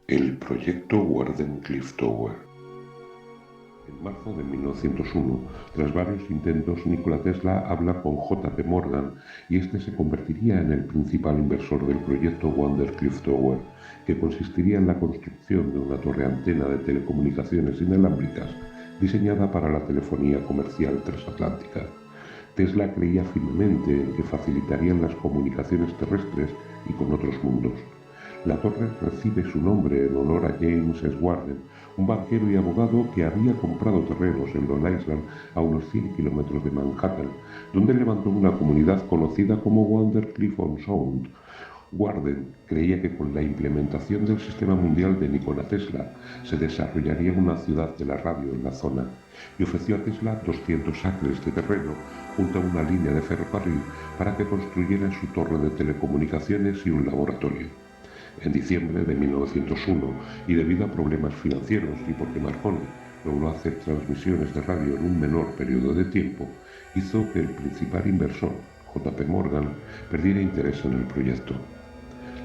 El proyecto Wardenclyffe Tower. En marzo de 1901, tras varios intentos, Nikola Tesla habla con J. P. Morgan y este se convertiría en el principal inversor del proyecto Wardenclyffe Tower, que consistiría en la construcción de una torre antena de telecomunicaciones inalámbricas diseñada para la telefonía comercial transatlántica. Tesla creía firmemente en que facilitarían las comunicaciones terrestres y con otros mundos. La torre recibe su nombre en honor a James S. Warden, un banquero y abogado que había comprado terrenos en Long Island a unos 100 kilómetros de Manhattan, donde levantó una comunidad conocida como Wardenclyffe-on-Sound. Warden creía que con la implementación del sistema mundial de Nikola Tesla se desarrollaría una ciudad de la radio en la zona y ofreció a Tesla 200 acres de terreno junto a una línea de ferrocarril para que construyera su torre de telecomunicaciones y un laboratorio. En diciembre de 1901, y debido a problemas financieros y porque Marconi logró hacer transmisiones de radio en un menor periodo de tiempo, hizo que el principal inversor, J. P. Morgan, perdiera interés en el proyecto.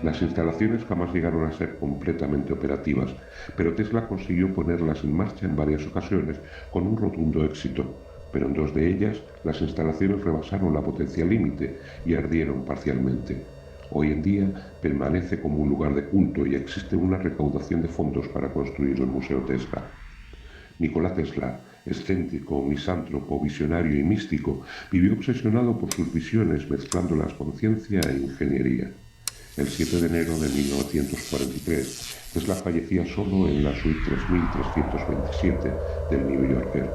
Las instalaciones jamás llegaron a ser completamente operativas, pero Tesla consiguió ponerlas en marcha en varias ocasiones con un rotundo éxito, pero en 2 de ellas las instalaciones rebasaron la potencia límite y ardieron parcialmente. Hoy en día permanece como un lugar de culto y existe una recaudación de fondos para construir el Museo Tesla. Nikola Tesla, excéntrico, misántropo, visionario y místico, vivió obsesionado por sus visiones mezclándolas con ciencia e ingeniería. El 7 de enero de 1943, Tesla fallecía solo en la suite 3327 del New Yorker.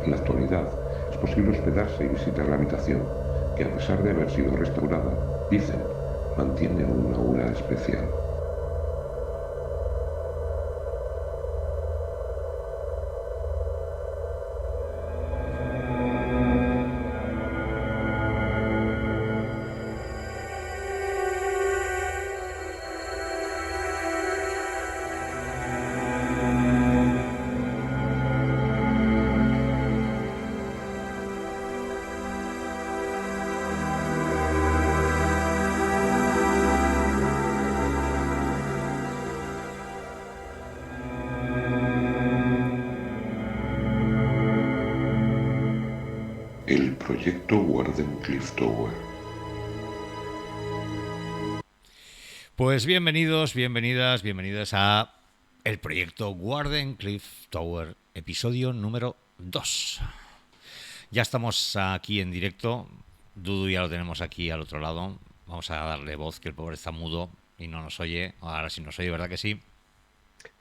En la actualidad, es posible hospedarse y visitar la habitación, que a pesar de haber sido restaurada, dicen, mantiene una aura especial. El proyecto Wardenclyffe Tower. Pues bienvenidos, bienvenidas a el proyecto Wardenclyffe Tower, episodio número 2. Ya estamos aquí en directo. Dudu ya lo tenemos aquí al otro lado. Vamos a darle voz, que el pobre está mudo y no nos oye. Ahora sí nos oye, ¿verdad que sí?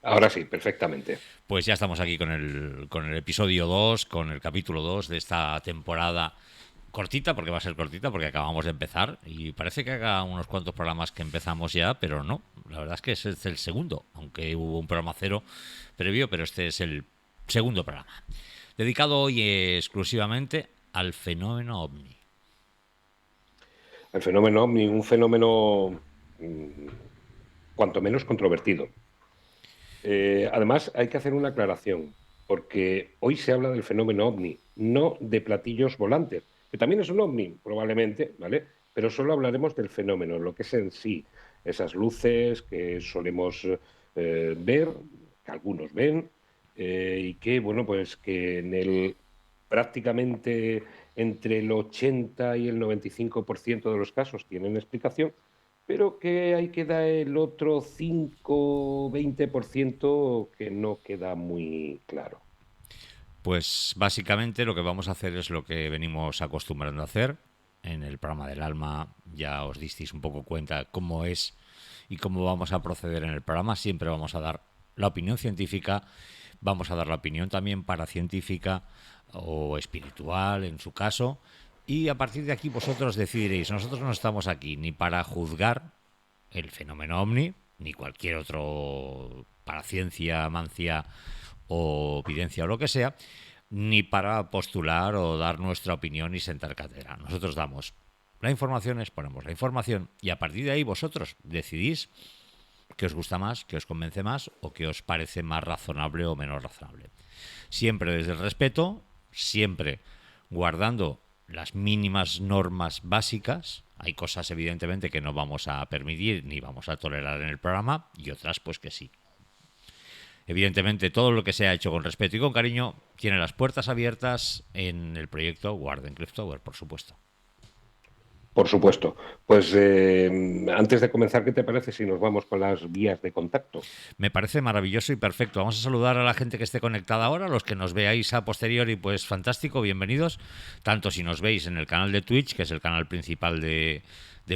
Ahora sí, perfectamente. Pues ya estamos aquí con el episodio 2, con el capítulo 2 de esta temporada cortita, porque va a ser cortita, porque acabamos de empezar y parece que haga unos cuantos programas que empezamos ya, pero no. La verdad es que es el segundo, aunque hubo un programa cero previo, pero este es el segundo programa. Dedicado hoy exclusivamente al fenómeno OVNI. El fenómeno OVNI, un fenómeno cuanto menos controvertido. Además, hay que hacer una aclaración, porque hoy se habla del fenómeno OVNI, no de platillos volantes, que también es un OVNI, probablemente, ¿vale? Pero solo hablaremos del fenómeno, lo que es en sí, esas luces que solemos ver, que algunos ven, y que, bueno, pues que en el prácticamente entre el 80 y el 95% de los casos tienen explicación, pero que ahí queda el otro 5-20% que no queda muy claro. Pues básicamente lo que vamos a hacer es lo que venimos acostumbrando a hacer. En el programa del alma ya os disteis un poco cuenta cómo es y cómo vamos a proceder en el programa. Siempre vamos a dar la opinión científica, vamos a dar la opinión también paracientífica o espiritual en su caso. Y a partir de aquí vosotros decidiréis. Nosotros no estamos aquí ni para juzgar el fenómeno OVNI, ni cualquier otro paraciencia, mancia o evidencia o lo que sea, ni para postular o dar nuestra opinión y sentar cátedra. Nosotros damos la información, exponemos la información y a partir de ahí vosotros decidís qué os gusta más, qué os convence más o qué os parece más razonable o menos razonable. Siempre desde el respeto, siempre guardando las mínimas normas básicas. Hay cosas evidentemente que no vamos a permitir ni vamos a tolerar en el programa y otras pues que sí. Evidentemente, todo lo que se ha hecho con respeto y con cariño tiene las puertas abiertas en el proyecto Wardenclyffe Tower, por supuesto. Por supuesto. Pues antes de comenzar, ¿qué te parece si nos vamos con las vías de contacto? Me parece maravilloso y perfecto. Vamos a saludar a la gente que esté conectada ahora, los que nos veáis a posteriori, pues fantástico, bienvenidos. Tanto si nos veis en el canal de Twitch, que es el canal principal de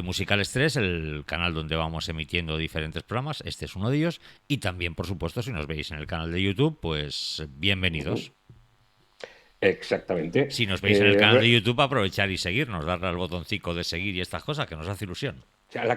Musical 3, el canal donde vamos emitiendo diferentes programas, este es uno de ellos, y también, por supuesto, si nos veis en el canal de YouTube, pues bienvenidos. Exactamente. Si nos veis en el canal de YouTube, aprovechar y seguirnos, darle al botoncito de seguir y estas cosas, que nos hace ilusión. O sea, la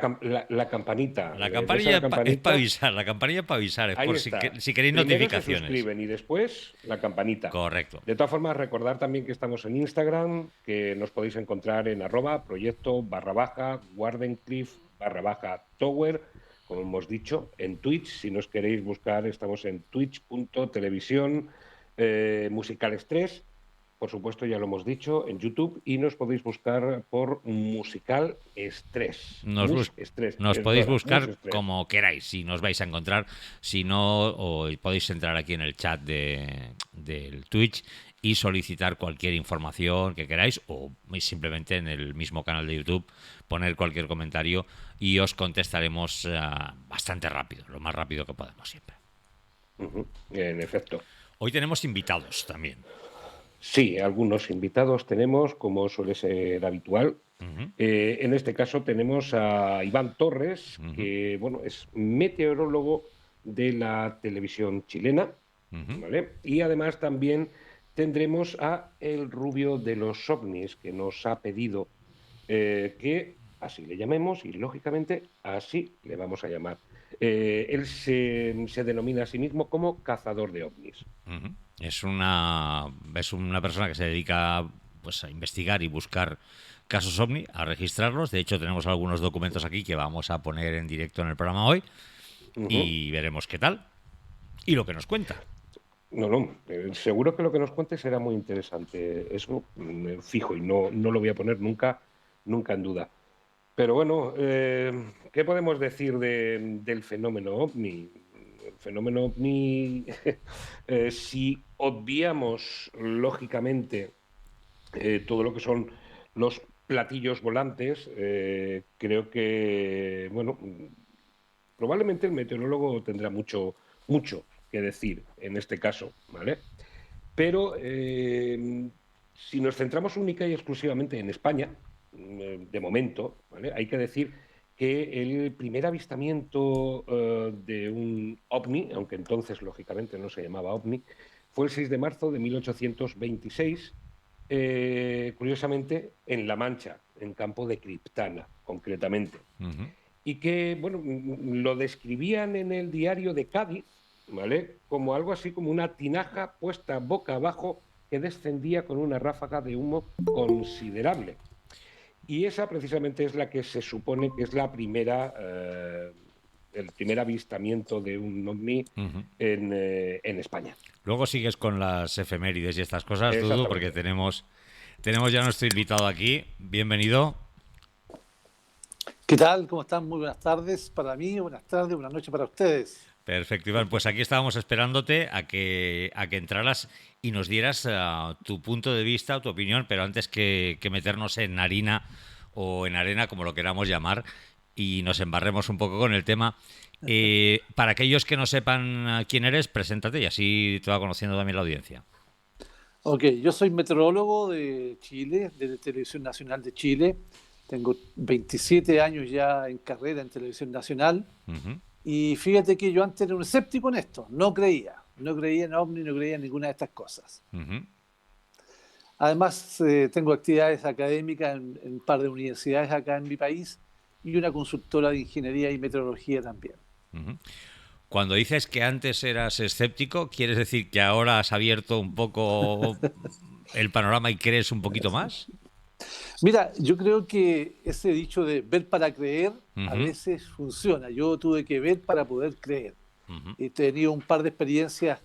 campanita. La campanilla es para avisar, la campanilla es para avisar, es ahí por está. si queréis Primero notificaciones. se suscriben y después la campanita. Correcto. De todas formas, recordar también que estamos en Instagram, que nos podéis encontrar en @proyecto_Wardenclyffe_Tower, como hemos dicho, en Twitch. Si nos queréis buscar, estamos en twitch.tv Musicales 3. Por supuesto, ya lo hemos dicho, en YouTube, y nos podéis buscar por Musical Estrés. Nos podéis buscar como queráis, si nos vais a encontrar. Si no, podéis entrar aquí en el chat del Twitch y solicitar cualquier información que queráis, o simplemente en el mismo canal de YouTube poner cualquier comentario y os contestaremos bastante rápido, lo más rápido que podemos siempre. En efecto. Hoy tenemos invitados también. Sí, algunos invitados tenemos, como suele ser habitual. En este caso tenemos a Iván Torres, que bueno, es meteorólogo de la televisión chilena, ¿vale? Y además también tendremos a el rubio de los ovnis, que nos ha pedido que así le llamemos y lógicamente así le vamos a llamar. Él se denomina a sí mismo como cazador de ovnis. Es una persona que se dedica pues a investigar y buscar casos OVNI, a registrarlos. De hecho, tenemos algunos documentos aquí que vamos a poner en directo en el programa hoy y veremos qué tal y lo que nos cuenta. No, seguro que lo que nos cuente será muy interesante. Eso fijo y no lo voy a poner nunca en duda. Pero bueno, ¿qué podemos decir del fenómeno OVNI? El fenómeno OVNI, si obviamos lógicamente todo lo que son los platillos volantes, creo que, bueno, probablemente el meteorólogo tendrá mucho que decir en este caso, ¿vale? Pero Si nos centramos única y exclusivamente en España, de momento, ¿vale? Hay que decir que el primer avistamiento de un ovni, aunque entonces lógicamente no se llamaba ovni, fue el 6 de marzo de 1826, curiosamente en La Mancha, en campo de Criptana, concretamente. Ujú. Y que, bueno, lo describían en el diario de Cádiz, ¿vale? Como algo así como una tinaja puesta boca abajo que descendía con una ráfaga de humo considerable. Y esa precisamente es la que se supone que es la primera, el primer avistamiento de un ovni Ujú. en España. Luego sigues con las efemérides y estas cosas, Dudu, porque Exactamente. tenemos ya nuestro invitado aquí. Bienvenido. ¿Qué tal? ¿Cómo están? Muy buenas tardes para mí, buenas tardes, buenas noches para ustedes. Perfecto, Iván. Pues aquí estábamos esperándote a que entraras y nos dieras tu punto de vista, tu opinión, pero antes que meternos en harina o en arena, como lo queramos llamar, y nos embarremos un poco con el tema. Para aquellos que no sepan quién eres, preséntate y así te va conociendo también la audiencia. Ok, yo soy meteorólogo de Chile, de Televisión Nacional de Chile. Tengo 27 años ya en carrera en Televisión Nacional. Ujú. Y fíjate que yo antes era un escéptico en esto. No creía en OVNI, no creía en ninguna de estas cosas. Ujú. Además, tengo actividades académicas en un par de universidades acá en mi país y una consultora de ingeniería y meteorología también. Ujú. Cuando dices que antes eras escéptico, ¿quieres decir que ahora has abierto un poco el panorama y crees un poquito más? Mira, yo creo que ese dicho de ver para creer a Ujú. veces funciona. Yo tuve que ver para poder creer. Ujú. He tenido un par de experiencias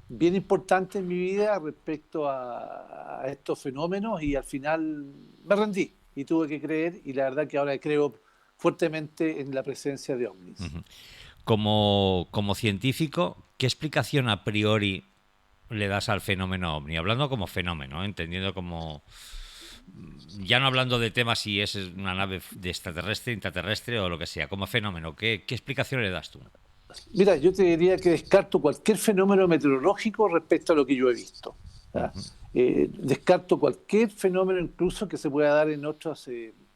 bien importantes en mi vida respecto a estos fenómenos y al final me rendí y tuve que creer y la verdad que ahora creo fuertemente en la presencia de ovnis. Ujú. Como científico, ¿qué explicación a priori le das al fenómeno ovni? Hablando como fenómeno, ¿eh? Entendiendo como... Ya no hablando de temas si es una nave de extraterrestre, intraterrestre o lo que sea, como fenómeno, ¿qué explicación le das tú? Mira, yo te diría que descarto cualquier fenómeno meteorológico respecto a lo que yo he visto. ¿Ya? Ujú. Descarto cualquier fenómeno incluso que se pueda dar en otras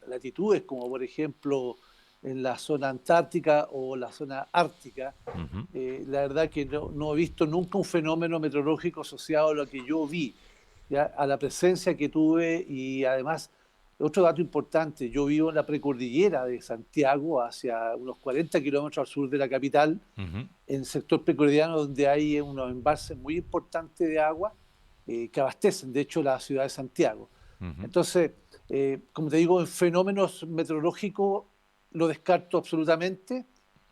latitudes, como por ejemplo en la zona antártica o la zona ártica. Ujú. La verdad que no he visto nunca un fenómeno meteorológico asociado a lo que yo vi, ¿ya? A la presencia que tuve y además, otro dato importante, yo vivo en la precordillera de Santiago, hacia unos 40 kilómetros al sur de la capital, Ujú. en el sector precordillano donde hay unos embalses muy importantes de agua que abastecen, de hecho, la ciudad de Santiago. Ujú. Entonces, como te digo, en fenómenos meteorológicos lo descarto absolutamente.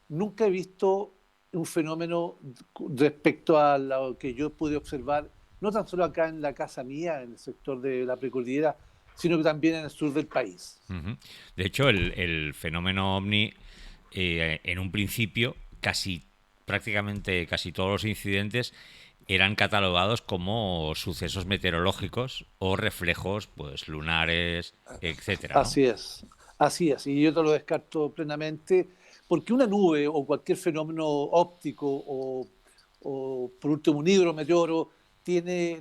Nunca he visto un fenómeno respecto a lo que yo pude observar, no tan solo acá en la casa mía, en el sector de la precordillera, sino que también en el sur del país. Ujú. De hecho, el fenómeno ovni, en un principio, prácticamente casi todos los incidentes eran catalogados como sucesos meteorológicos o reflejos, pues, lunares, etcétera, ¿no? Así es, y yo te lo descarto plenamente, porque una nube o cualquier fenómeno óptico o por último un hidrometeoro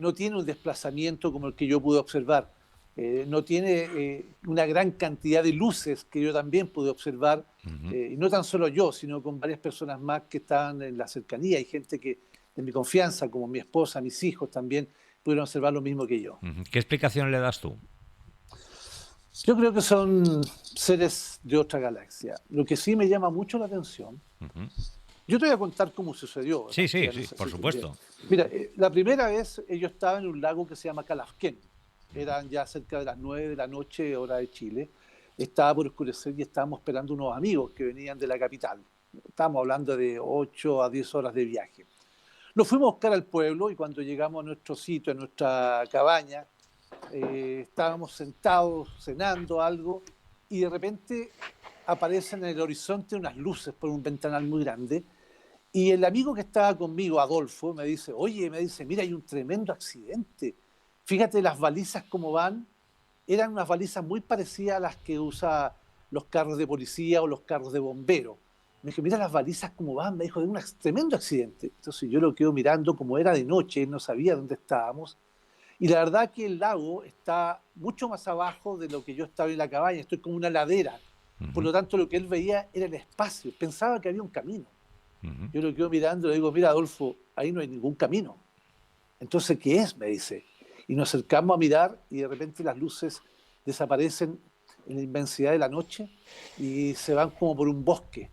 no tiene un desplazamiento como el que yo pude observar. No tiene una gran cantidad de luces que yo también pude observar, Ujú. y no tan solo yo, sino con varias personas más que estaban en la cercanía. Hay gente que de mi confianza, como mi esposa, mis hijos también, pudieron observar lo mismo que yo. Ujú. ¿Qué explicación le das tú? Yo creo que son seres de otra galaxia. Lo que sí me llama mucho la atención, Ujú. yo te voy a contar cómo sucedió. Sí, sí, No sí, sé por si supuesto. Mira, la primera vez yo estaba en un lago que se llama Calafquén. Eran ya cerca de las 9 de la noche, hora de Chile. Estaba por oscurecer y estábamos esperando unos amigos que venían de la capital. Estábamos hablando de 8 a 10 horas de viaje. Nos fuimos a buscar al pueblo y cuando llegamos a nuestro sitio, a nuestra cabaña, estábamos sentados cenando algo y de repente aparecen en el horizonte unas luces por un ventanal muy grande y el amigo que estaba conmigo, Adolfo, me dice, oye, mira, hay un tremendo accidente. Fíjate las balizas cómo van. Eran unas balizas muy parecidas a las que usa los carros de policía o los carros de bomberos. Me dijo, mira las balizas cómo van. Me dijo, de un tremendo accidente. Entonces yo lo quedo mirando, como era de noche, no sabía dónde estábamos. Y la verdad que el lago está mucho más abajo de lo que yo estaba en la cabaña, estoy como una ladera. Por lo tanto, lo que él veía era el espacio, pensaba que había un camino. Yo lo quedo mirando y le digo, mira, Adolfo, ahí no hay ningún camino. Entonces, ¿qué es? Me dice. Y nos acercamos a mirar y de repente las luces desaparecen en la inmensidad de la noche y se van como por un bosque.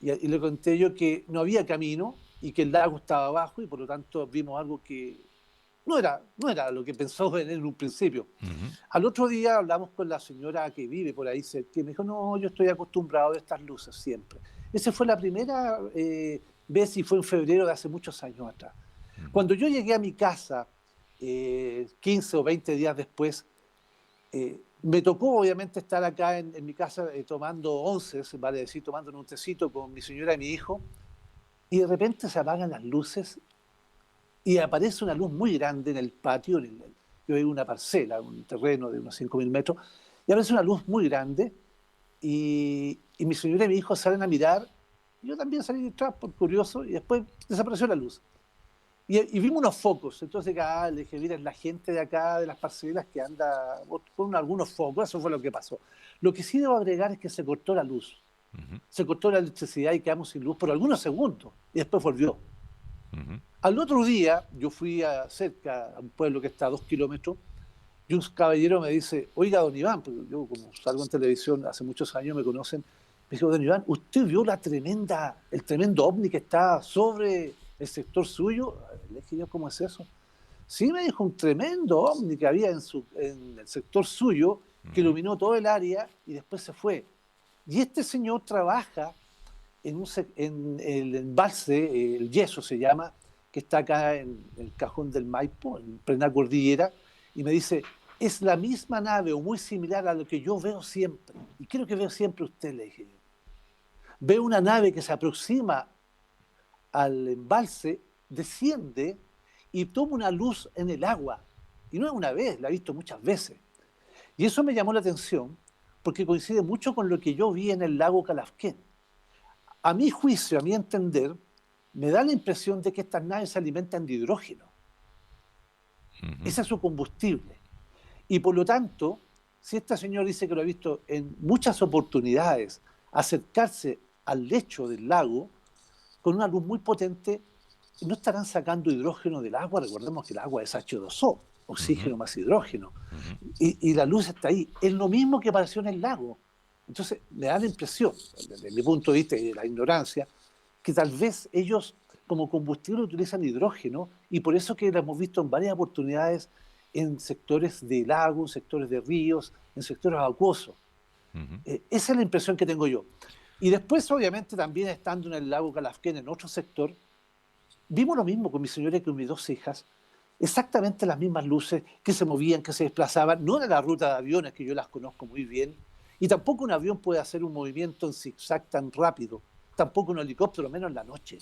Y le conté yo que no había camino y que el lago estaba abajo y por lo tanto vimos algo que no era lo que pensó en un principio. Al otro día hablamos con la señora que vive por ahí cerca y me dijo, no, yo estoy acostumbrado a estas luces siempre. Esa fue la primera vez y fue en febrero de hace muchos años atrás. Cuando yo llegué a mi casa, 15 o 20 días después, me tocó obviamente estar acá en mi casa tomando onces, vale decir, tomando un tecito con mi señora y mi hijo, y de repente se apagan las luces y aparece una luz muy grande en el patio. Yo vivo en una parcela, un terreno de unos 5.000 metros, y aparece una luz muy grande y mi señora y mi hijo salen a mirar. Yo también salí detrás por curioso y después desapareció la luz. Y vimos unos focos. Entonces le dije, mira, es la gente de acá, de las parcelas, que anda con algunos focos. Eso fue lo que pasó. Lo que sí debo agregar es que se cortó la luz. Se cortó la electricidad y quedamos sin luz por algunos segundos. Y después volvió. Al otro día, yo fui cerca a un pueblo que está a 2 kilómetros, y un caballero me dice, oiga, don Iván, porque yo como salgo en televisión hace muchos años, me conocen, me dijo, don Iván, ¿usted vio el tremendo ovni que está sobre el sector suyo? Le dije yo, ¿cómo es eso? Sí, me dijo, un tremendo ovni que había en el sector suyo, que iluminó todo el área y después se fue. Y este señor trabaja en el embalse, el Yeso se llama, que está acá en el cajón del Maipo, en plena cordillera, y me dice, es la misma nave o muy similar a lo que yo veo siempre. Y creo que veo siempre usted, le dije yo. Veo una nave que se aproxima al embalse, desciende y toma una luz en el agua. Y no es una vez, la he visto muchas veces. Y eso me llamó la atención porque coincide mucho con lo que yo vi en el lago Calafquén. A mi juicio, a mi entender, me da la impresión de que estas naves se alimentan de hidrógeno. Ese es su combustible. Y por lo tanto, si este señor dice que lo ha visto en muchas oportunidades acercarse al lecho del lago con una luz muy potente, no estarán sacando hidrógeno del agua. Recordemos que el agua es H2O, oxígeno más hidrógeno. Y la luz está ahí. Es lo mismo que apareció en el lago. Entonces, me da la impresión, desde mi punto de vista y de la ignorancia, que tal vez ellos como combustible utilizan hidrógeno y por eso que lo hemos visto en varias oportunidades en sectores de lagos, sectores de ríos, en sectores acuosos. Esa es la impresión que tengo yo. Y después, obviamente, también estando en el lago Calafquén, en otro sector, vimos lo mismo con mi señora y con mis 2 hijas, exactamente las mismas luces que se movían, que se desplazaban. No era la ruta de aviones, que yo las conozco muy bien, y tampoco un avión puede hacer un movimiento en zigzag tan rápido, tampoco un helicóptero, menos en la noche.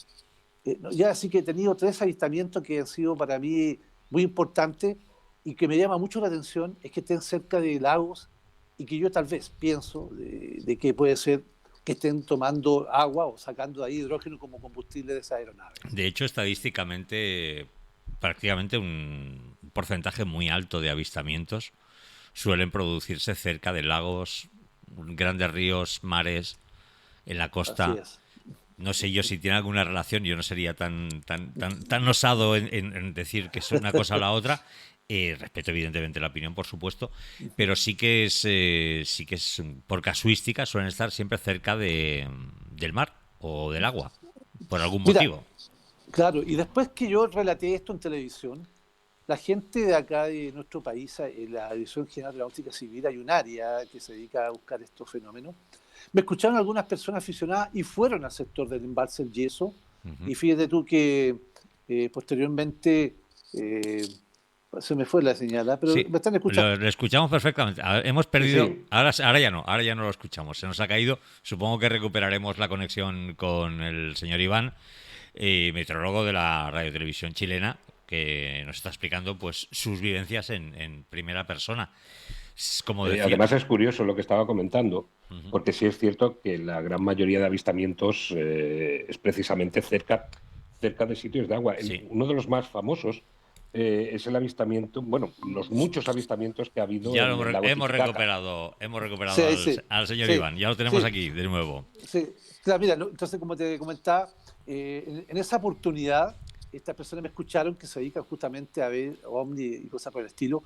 Ya así que he tenido 3 avistamientos que han sido para mí muy importantes y que me llama mucho la atención, es que estén cerca de lagos y que yo tal vez pienso de que puede ser que estén tomando agua o sacando de ahí hidrógeno como combustible de esa aeronave. De hecho, estadísticamente, prácticamente un porcentaje muy alto de avistamientos suelen producirse cerca de lagos, grandes ríos, mares, en la costa. Así es. No sé yo si tiene alguna relación, yo no sería tan osado en decir que es una cosa o la otra. Respeto evidentemente la opinión, por supuesto, pero sí que es por casuística, suelen estar siempre cerca del mar o del agua, por algún motivo. Claro, y después que yo relaté esto en televisión, la gente de acá de nuestro país, en la Dirección General de la Náutica Civil, hay un área que se dedica a buscar estos fenómenos. Me escucharon algunas personas aficionadas y fueron al sector del embalse El Yeso. Y fíjate tú que posteriormente se me fue la señal, pero sí, me están escuchando. Lo escuchamos perfectamente. Hemos perdido, Sí. ahora ya no lo escuchamos. Se nos ha caído. Supongo que recuperaremos la conexión con el señor Iván, meteorólogo de la radiotelevisión chilena, que nos está explicando pues sus vivencias en primera persona. Como decía, Además es curioso lo que estaba comentando, porque sí es cierto que la gran mayoría de avistamientos es precisamente cerca de sitios de agua. Sí. Uno de los más famosos es el avistamiento, bueno, los muchos avistamientos que ha habido Ya en el lago hemos Titicaca. recuperado Sí, sí, al señor sí, Iván. Ya lo tenemos sí, aquí de nuevo. sí. Claro, mira, entonces, como te comentaba, en esa oportunidad, estas personas me escucharon que se dedican justamente a ver ovni y cosas por el estilo.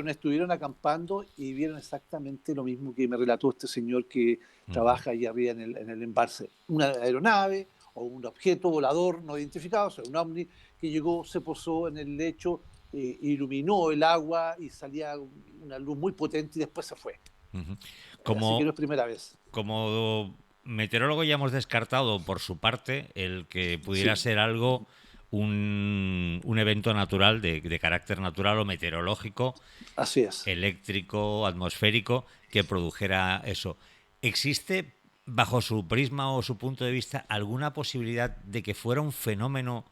Estuvieron acampando y vieron exactamente lo mismo que me relató este señor que trabaja ahí arriba en el embalse. Una aeronave o un objeto volador no identificado, o sea, un ovni que llegó, se posó en el lecho, iluminó el agua y salía una luz muy potente y después se fue. Ujú. Así que no Como, es primera vez. como meteorólogo ya hemos descartado por su parte el que pudiera Sí, ser algo, un evento natural de carácter natural o meteorológico, así es. eléctrico, atmosférico, que produjera eso. ¿Existe, bajo su prisma o su punto de vista, alguna posibilidad de que fuera un fenómeno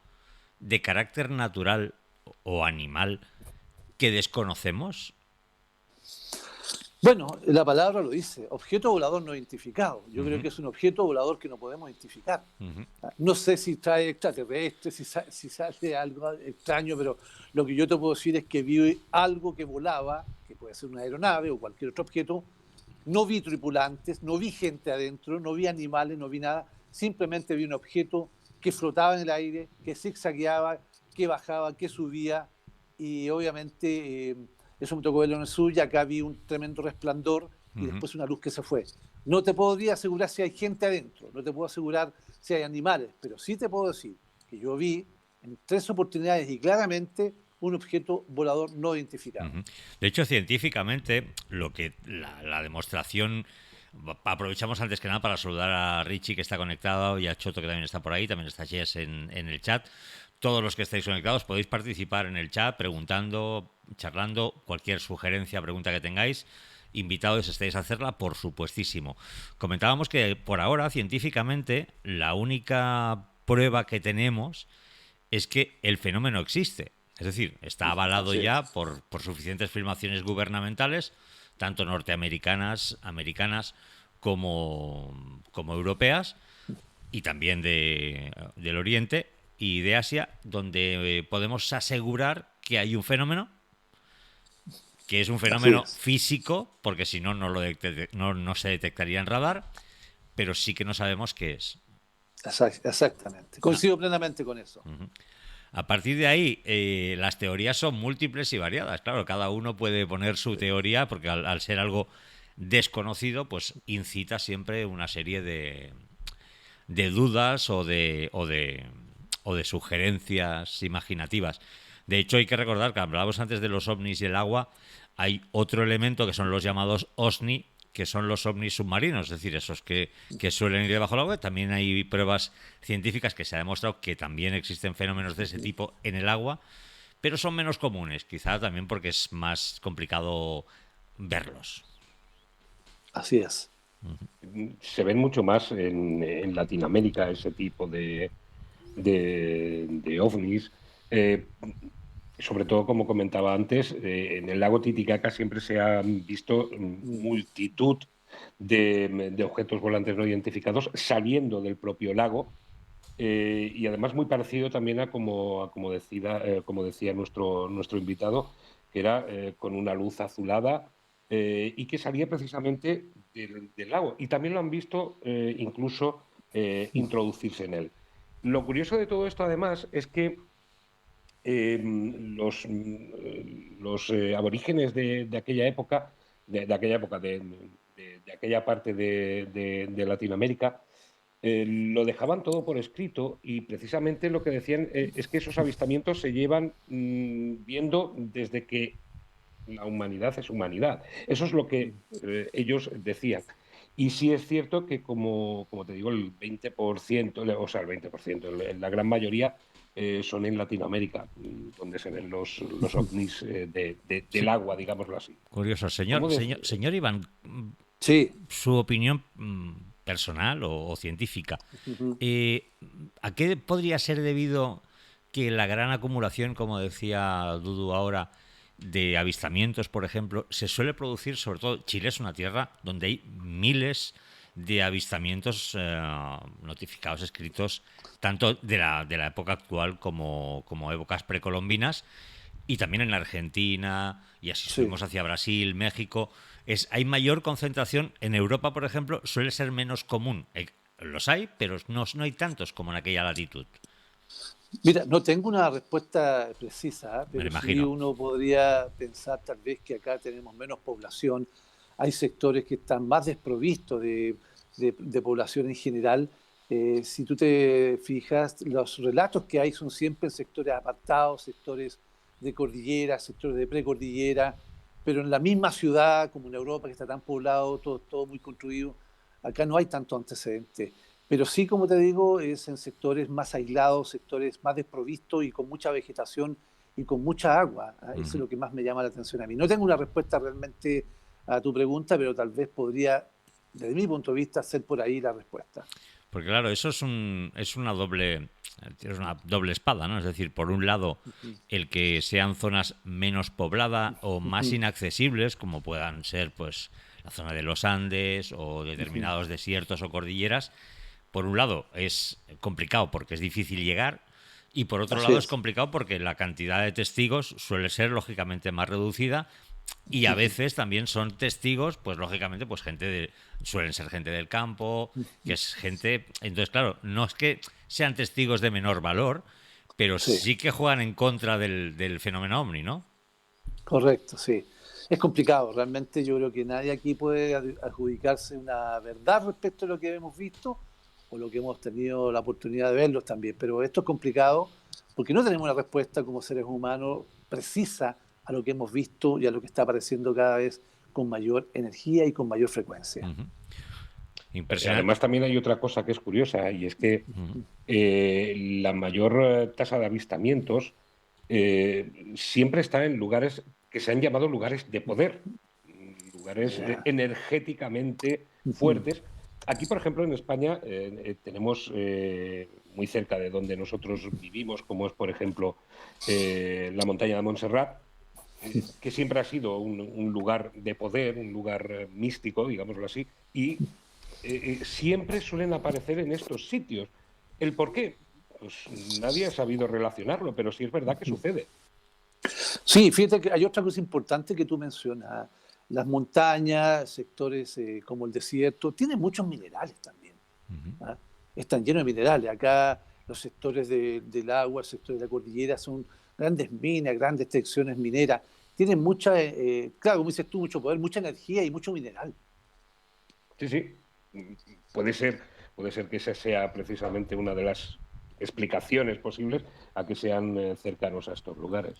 de carácter natural o animal que desconocemos? Bueno, la palabra lo dice, objeto volador no identificado. Yo creo Ujú, que es un objeto volador que no podemos identificar. ujú, No sé si trae extraterrestres, si sale algo extraño, pero lo que yo te puedo decir es que vi algo que volaba, que puede ser una aeronave o cualquier otro objeto. No vi tripulantes, no vi gente adentro, no vi animales, no vi nada. Simplemente vi un objeto que flotaba en el aire, que zigzagueaba, que bajaba, que subía. Y obviamente eso me tocó verlo en el sur y acá vi un tremendo resplandor y ujú. después una luz que se fue. No te podría asegurar si hay gente adentro, no te puedo asegurar si hay animales, pero sí te puedo decir que yo vi en 3 oportunidades y claramente un objeto volador no identificado. Ujú. De hecho, científicamente, la demostración. Aprovechamos antes que nada para saludar a Richie, que está conectado, y a Choto, que también está por ahí, también está Jess en el chat. Todos los que estáis conectados podéis participar en el chat preguntando, charlando, cualquier sugerencia, pregunta que tengáis. Invitados estáis a hacerla, por supuestísimo. Comentábamos que por ahora, científicamente, la única prueba que tenemos es que el fenómeno existe. Es decir, está avalado Así ya es. por suficientes filmaciones gubernamentales, tanto norteamericanas, americanas como europeas, y también del Oriente y de Asia, donde podemos asegurar que hay un fenómeno, que es un Así fenómeno es. físico, porque si no, no se detectaría en radar, pero sí que no sabemos qué es. Exactamente. Ah, Coincido plenamente con eso. A partir de ahí, las teorías son múltiples y variadas. Claro, cada uno puede poner su teoría, porque al ser algo desconocido, pues incita siempre una serie de dudas o de sugerencias imaginativas. De hecho, hay que recordar que hablábamos antes de los ovnis y el agua. Hay otro elemento que son los llamados OSNI, que son los ovnis submarinos, es decir, esos que suelen ir debajo del agua. También hay pruebas científicas que se ha demostrado que también existen fenómenos de ese tipo en el agua, pero son menos comunes, quizá también porque es más complicado verlos. Así es. Se ven mucho más en Latinoamérica ese tipo de ovnis. Eh, Sobre todo, como comentaba antes, en el lago Titicaca siempre se han visto multitud de objetos volantes no identificados saliendo del propio lago, y además muy parecido también como decía nuestro invitado, que era con una luz azulada, y que salía precisamente del lago. Y también lo han visto incluso introducirse en él. Lo curioso de todo esto, además, es que los aborígenes de aquella época, de aquella parte de Latinoamérica, lo dejaban todo por escrito y precisamente lo que decían es que esos avistamientos se llevan viendo desde que la humanidad es humanidad. Eso es lo que ellos decían. Y sí es cierto que, como te digo, el 20%, o sea, el 20%, la gran mayoría son en Latinoamérica, donde se ven los ovnis del Sí, agua, digámoslo así. curioso. ¿Cómo Señor Iván, Sí. su opinión personal o científica, Ujú. eh, ¿a qué podría ser debido que la gran acumulación, como decía Dudu ahora, de avistamientos, por ejemplo, se suele producir, sobre todo Chile es una tierra donde hay miles de avistamientos notificados, escritos, tanto de la época actual como épocas precolombinas, y también en Argentina, y así Sí. subimos hacia Brasil, México. Hay mayor concentración. En Europa, por ejemplo, suele ser menos común. Los hay, pero no hay tantos como en aquella latitud. Mira, no tengo una respuesta precisa, Me lo pero sí imagino. uno podría pensar tal vez que acá tenemos menos población, hay sectores que están más desprovistos de población en general. Si tú te fijas, los relatos que hay son siempre en sectores apartados, sectores de cordillera, sectores de precordillera, pero en la misma ciudad, como en Europa, que está tan poblado, todo muy construido, acá no hay tanto antecedente. Pero sí, como te digo, es en sectores más aislados, sectores más desprovistos y con mucha vegetación y con mucha agua. Eso es lo que más me llama la atención a mí. No tengo una respuesta realmente a tu pregunta, pero tal vez podría, desde mi punto de vista, ser por ahí la respuesta. Porque claro, eso es una doble espada, ¿no? Es decir, por un lado, el que sean zonas menos pobladas o más inaccesibles, como puedan ser pues la zona de los Andes o determinados desiertos o cordilleras, por un lado es complicado porque es difícil llegar, y por otro Así lado es es. complicado porque la cantidad de testigos suele ser lógicamente más reducida, y a veces también son testigos, pues lógicamente, pues suelen ser gente del campo, que es gente. Entonces, claro, no es que sean testigos de menor valor, pero Sí, sí que juegan en contra del fenómeno ovni, ¿no? correcto, sí. Es complicado, realmente yo creo que nadie aquí puede adjudicarse una verdad respecto a lo que hemos visto o lo que hemos tenido la oportunidad de verlos también, pero esto es complicado porque no tenemos una respuesta como seres humanos precisa a lo que hemos visto y a lo que está apareciendo cada vez con mayor energía y con mayor frecuencia. Ujú. Impresionante. Además, también hay otra cosa que es curiosa, y es que Ujú. la mayor tasa de avistamientos siempre está en lugares que se han llamado lugares de poder, lugares Ya. energéticamente fuertes. Aquí, por ejemplo, en España tenemos muy cerca de donde nosotros vivimos, como es, por ejemplo, la montaña de Montserrat, que siempre ha sido un lugar de poder, un lugar místico, digámoslo así, y siempre suelen aparecer en estos sitios. ¿El por qué? Pues nadie ha sabido relacionarlo, pero sí es verdad que sucede. Sí, fíjate que hay otra cosa importante que tú mencionas. Las montañas, sectores como el desierto, tienen muchos minerales también. ¿Ah? Están llenos de minerales. Acá los sectores del agua, el sector de la cordillera son grandes minas, grandes extracciones mineras. Tienen mucha, claro, como dices tú, mucho poder, mucha energía y mucho mineral. Sí, sí. Puede ser, puede ser que esa sea precisamente una de las explicaciones posibles a que sean cercanos a estos lugares.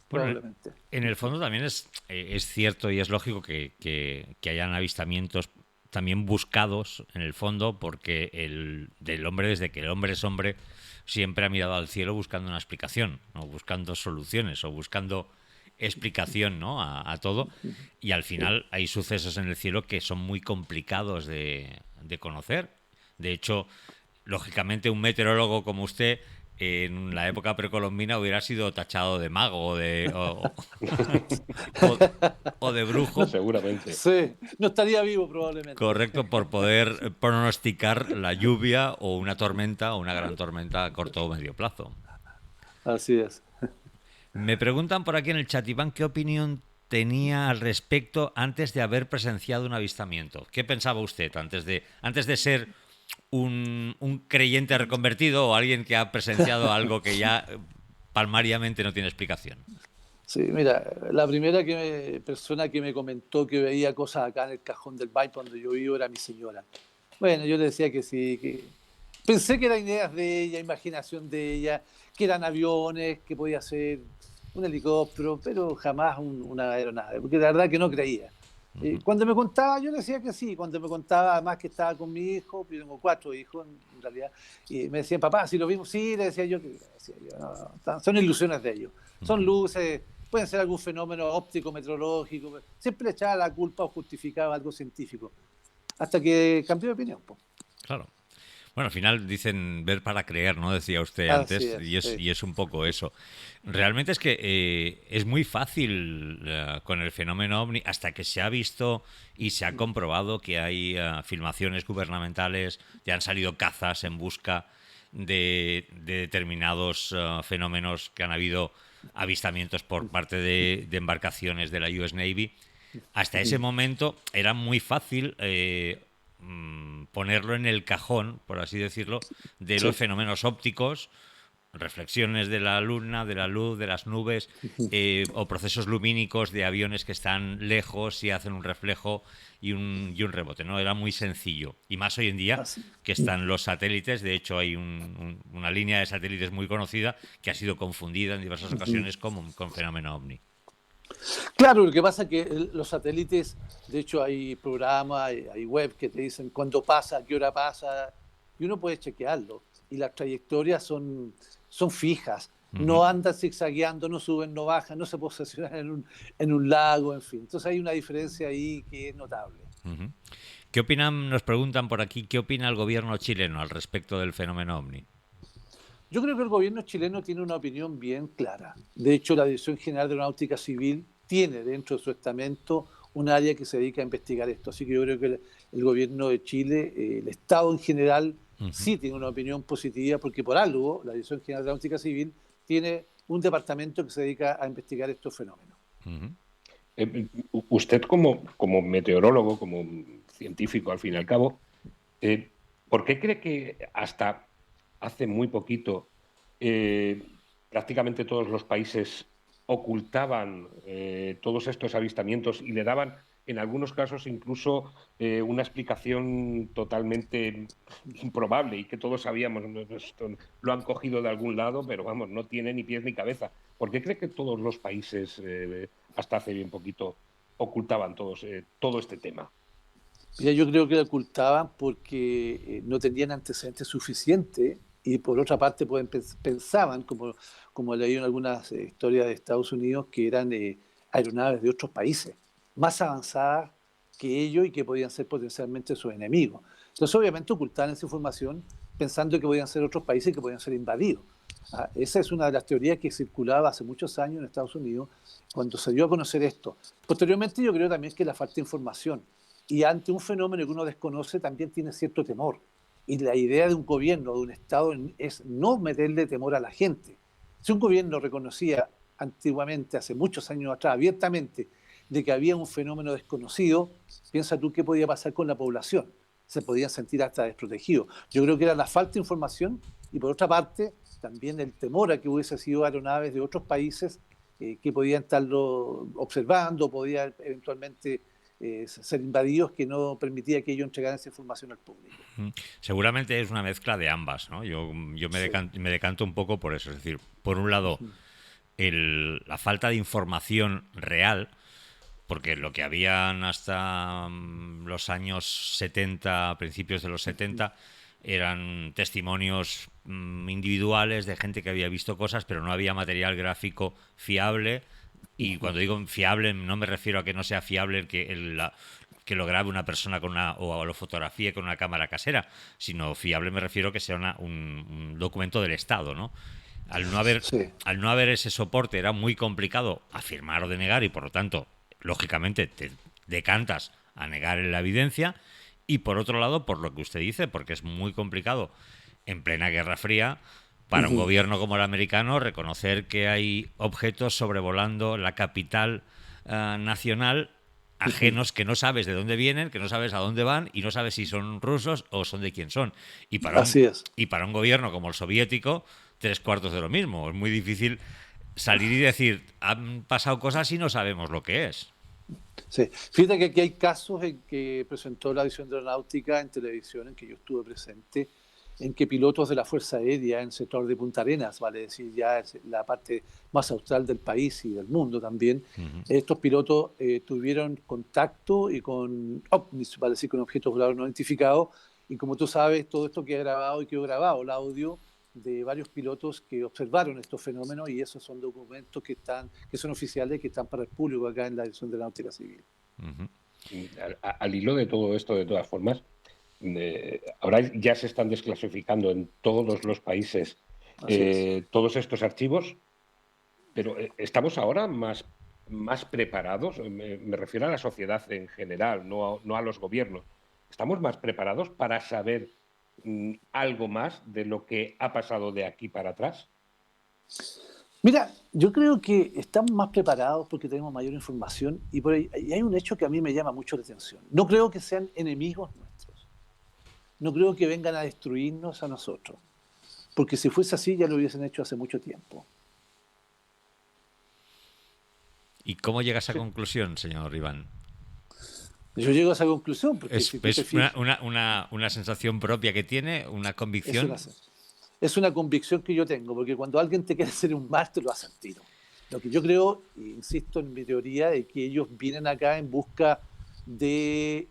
Bueno, Probablemente. en el fondo también es cierto y es lógico que hayan avistamientos también buscados en el fondo, porque del hombre, desde que el hombre es hombre, siempre ha mirado al cielo buscando una explicación, ¿no? Buscando soluciones o buscando explicación, ¿no? a todo, y al Sí. final hay sucesos en el cielo que son muy complicados de conocer. De hecho, lógicamente un meteorólogo como usted en la época precolombina hubiera sido tachado de mago o, o de brujo, Seguramente. Sí, no estaría vivo probablemente. correcto, por poder pronosticar la lluvia o una tormenta o una gran tormenta a corto o medio plazo. Así es. Me preguntan por aquí en el chat, Iván, ¿qué opinión tenía al respecto antes de haber presenciado un avistamiento? ¿Qué pensaba usted antes de ser un creyente reconvertido o alguien que ha presenciado algo que ya palmariamente no tiene explicación? Sí, mira, la primera persona que me comentó que veía cosas acá en el cajón del baño donde yo vivo era mi señora. Bueno, yo le decía que sí, que pensé que eran ideas de ella, imaginación de ella, que eran aviones, que podía ser un helicóptero, pero jamás una aeronave, porque la verdad que no creía. Cuando me contaba, yo le decía que sí, cuando me contaba además que estaba con mi hijo, yo tengo 4 hijos en realidad, y me decían, papá, si lo vimos, sí, le decía yo, no, son ilusiones de ellos, son luces, pueden ser algún fenómeno óptico, meteorológico, siempre le echaba la culpa o justificaba algo científico, hasta que cambió de opinión. Po. Claro. Bueno, al final dicen ver para creer, ¿no? Decía usted Así antes, es, sí. y es un poco eso. Realmente es que es muy fácil con el fenómeno ovni, hasta que se ha visto y se ha comprobado que hay filmaciones gubernamentales, ya han salido cazas en busca de determinados fenómenos que han habido avistamientos por parte de embarcaciones de la US Navy. Hasta ese momento era muy fácil ponerlo en el cajón, por así decirlo, de los fenómenos ópticos, reflexiones de la luna, de la luz, de las nubes, o procesos lumínicos de aviones que están lejos y hacen un reflejo y un rebote, ¿no? Era muy sencillo. Y más hoy en día que están los satélites. De hecho, hay una línea de satélites muy conocida que ha sido confundida en diversas ocasiones con fenómeno ovni. Claro, lo que pasa es que los satélites, de hecho hay programas, hay web que te dicen cuándo pasa, a qué hora pasa, y uno puede chequearlo. Y las trayectorias son fijas, no andan zigzagueando, no suben, no bajan, no se posicionan en un lago, en fin. Entonces hay una diferencia ahí que es notable. ¿Qué opinan? Nos preguntan por aquí, ¿qué opina el gobierno chileno al respecto del fenómeno ovni? Yo creo que el gobierno chileno tiene una opinión bien clara. De hecho, la Dirección General de Aeronáutica Civil tiene dentro de su estamento un área que se dedica a investigar esto. Así que yo creo que el gobierno de Chile, el Estado en general, sí tiene una opinión positiva, porque por algo la Dirección General de Aeronáutica Civil tiene un departamento que se dedica a investigar estos fenómenos. Usted como meteorólogo, como científico al fin y al cabo, ¿por qué cree que hasta hace muy poquito prácticamente todos los países ocultaban todos estos avistamientos y le daban, en algunos casos, incluso una explicación totalmente improbable y que todos sabíamos, esto lo han cogido de algún lado, pero vamos, no tiene ni pies ni cabeza? ¿Por qué cree que todos los países, hasta hace bien poquito, ocultaban todos todo este tema? Ya yo creo que lo ocultaban porque no tenían antecedentes suficientes y por otra parte pensaban, como leí en algunas historias de Estados Unidos, que eran aeronaves de otros países, más avanzadas que ellos y que podían ser potencialmente sus enemigos. Entonces obviamente ocultaban esa información pensando que podían ser otros países que podían ser invadidos. Esa es una de las teorías que circulaba hace muchos años en Estados Unidos cuando se dio a conocer esto. Posteriormente yo creo también que la falta de información y ante un fenómeno que uno desconoce también tiene cierto temor. Y la idea de un gobierno, de un Estado, es no meterle temor a la gente. Si un gobierno reconocía antiguamente, hace muchos años atrás, abiertamente, de que había un fenómeno desconocido, piensa tú qué podía pasar con la población. Se podían sentir hasta desprotegidos. Yo creo que era la falta de información y por otra parte también el temor a que hubiese sido aeronaves de otros países que podían estarlo observando, podían eventualmente ser invadidos, que no permitía que ellos entregaran esa información al público. Seguramente es una mezcla de ambas, ¿no? Yo me decanto un poco por eso. Es decir, por un lado, la falta de información real, porque lo que habían hasta los años 70, principios de los 70, eran testimonios individuales de gente que había visto cosas, pero no había material gráfico fiable. Y cuando digo fiable, no me refiero a que no sea fiable que lo grabe una persona o lo fotografíe con una cámara casera, sino fiable me refiero a que sea un documento del Estado, ¿no? Al no haber ese soporte era muy complicado afirmar o denegar y por lo tanto, lógicamente, te decantas a negar la evidencia. Y por otro lado, por lo que usted dice, porque es muy complicado en plena Guerra Fría para un gobierno como el americano reconocer que hay objetos sobrevolando la capital nacional ajenos que no sabes de dónde vienen, que no sabes a dónde van y no sabes si son rusos o son de quién son. Y para un gobierno como el soviético, 3/4 de lo mismo. Es muy difícil salir y decir, han pasado cosas y no sabemos lo que es. Sí, fíjate que aquí hay casos en que presentó la Dirección de Aeronáutica en televisión, en que yo estuve presente, en que pilotos de la Fuerza Aérea en el sector de Punta Arenas, vale decir, ya es la parte más austral del país y del mundo también, estos pilotos tuvieron contacto y con ovnis, vale decir, con objetos voladores no identificados, y como tú sabes, todo esto queda grabado y quedó grabado, el audio de varios pilotos que observaron estos fenómenos y esos son documentos que son oficiales, que están para el público acá en la Dirección de la Náutica Civil. Al hilo de todo esto, de todas formas, ahora ya se están desclasificando en todos los países todos estos archivos, pero ¿estamos ahora más preparados? Me refiero a la sociedad en general, no a los gobiernos. ¿Estamos más preparados para saber algo más de lo que ha pasado de aquí para atrás? Mira, yo creo que estamos más preparados porque tenemos mayor información y hay un hecho que a mí me llama mucho la atención. No creo que sean enemigos nuestros. No creo que vengan a destruirnos a nosotros. Porque si fuese así ya lo hubiesen hecho hace mucho tiempo. ¿Y cómo llega a esa Sí. conclusión, señor Iván? Yo llego a esa conclusión porque ¿Es, si tú te es fijas, una sensación propia que tiene, una es una, convicción? es una convicción que yo tengo, porque cuando alguien te quiere hacer un mal, te lo hace al tiro. Lo que yo creo, e insisto en mi teoría, es que ellos vienen acá en busca de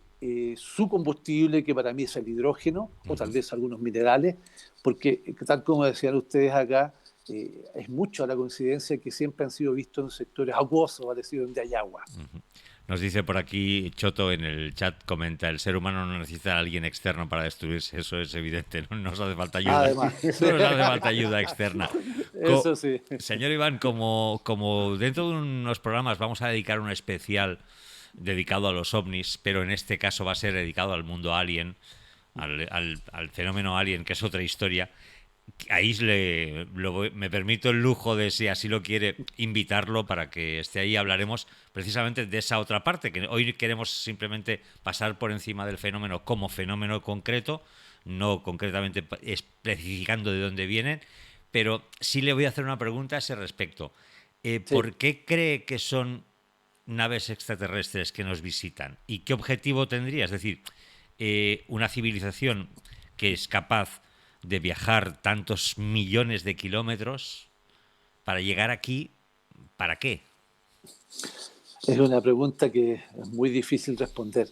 su combustible, que para mí es el hidrógeno, o tal vez algunos minerales, porque tal como decían ustedes acá, es mucho la coincidencia que siempre han sido vistos en sectores acuosos, parecido donde hay agua. Nos dice por aquí Choto en el chat, comenta, el ser humano no necesita a alguien externo para destruirse, eso es evidente, no nos hace falta ayuda, Además, no nos hace falta ayuda externa. eso sí. Señor Iván, como dentro de unos programas vamos a dedicar un especial dedicado a los ovnis, pero en este caso va a ser dedicado al mundo alien, al fenómeno alien, que es otra historia. Ahí me permito el lujo de, si así lo quiere, invitarlo para que esté ahí. Hablaremos precisamente de esa otra parte, que hoy queremos simplemente pasar por encima del fenómeno como fenómeno concreto, no concretamente especificando de dónde vienen, pero sí le voy a hacer una pregunta a ese respecto. Sí. ¿Por qué cree que son naves extraterrestres que nos visitan? ¿Y qué objetivo tendría? Es decir, una civilización que es capaz de viajar tantos millones de kilómetros para llegar aquí, ¿para qué? Es una pregunta que es muy difícil responder.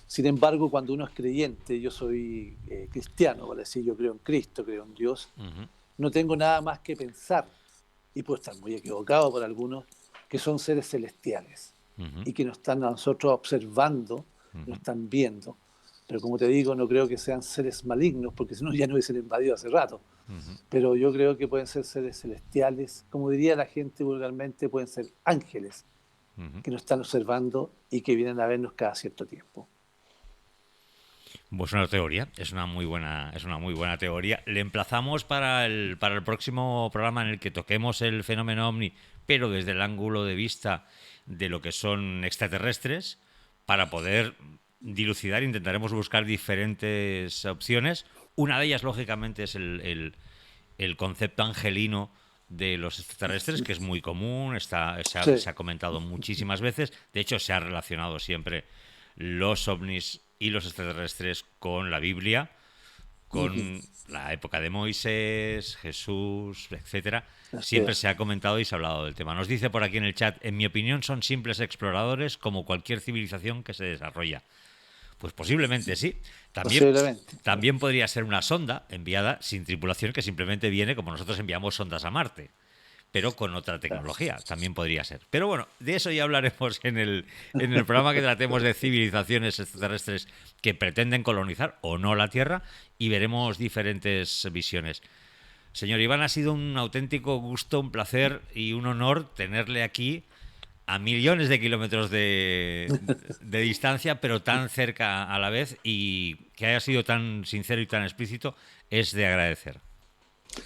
Sin embargo, cuando uno es creyente, yo soy cristiano, para decir, yo creo en Cristo, creo en Dios, Uh-huh, no tengo nada más que pensar, y puedo estar muy equivocado por algunos, que son seres celestiales uh-huh, y que nos están a nosotros observando, nos uh-huh, están viendo. Pero como te digo, no creo que sean seres malignos, porque si no ya no hubiesen invadido hace rato. uh-huh. Pero yo creo que pueden ser seres celestiales, como diría la gente vulgarmente, pueden ser ángeles Uh-huh. que nos están observando y que vienen a vernos cada cierto tiempo. Pues una teoría, es una muy buena teoría. Le emplazamos para el próximo programa en el que toquemos el fenómeno ovni, pero desde el ángulo de vista de lo que son extraterrestres, para poder dilucidar. Intentaremos buscar diferentes opciones. Una de ellas, lógicamente, es el concepto angelino de los extraterrestres, que es muy común, Sí. se ha comentado muchísimas veces. De hecho, se ha relacionado siempre los ovnis y los extraterrestres con la Biblia, con la época de Moisés, Jesús, etcétera. Así Siempre es. se ha comentado y se ha hablado del tema. Nos dice por aquí en el chat, en mi opinión son simples exploradores como cualquier civilización que se desarrolla. Pues posiblemente sí. También, Posiblemente. también podría ser una sonda enviada sin tripulación que simplemente viene como nosotros enviamos sondas a Marte, pero con otra Claro. tecnología. También podría ser. Pero bueno, de eso ya hablaremos en el programa que tratemos de civilizaciones extraterrestres que pretenden colonizar o no la Tierra y veremos diferentes visiones. Señor Iván, ha sido un auténtico gusto, un placer y un honor tenerle aquí a millones de kilómetros de distancia, pero tan cerca a la vez, y que haya sido tan sincero y tan explícito es de agradecer.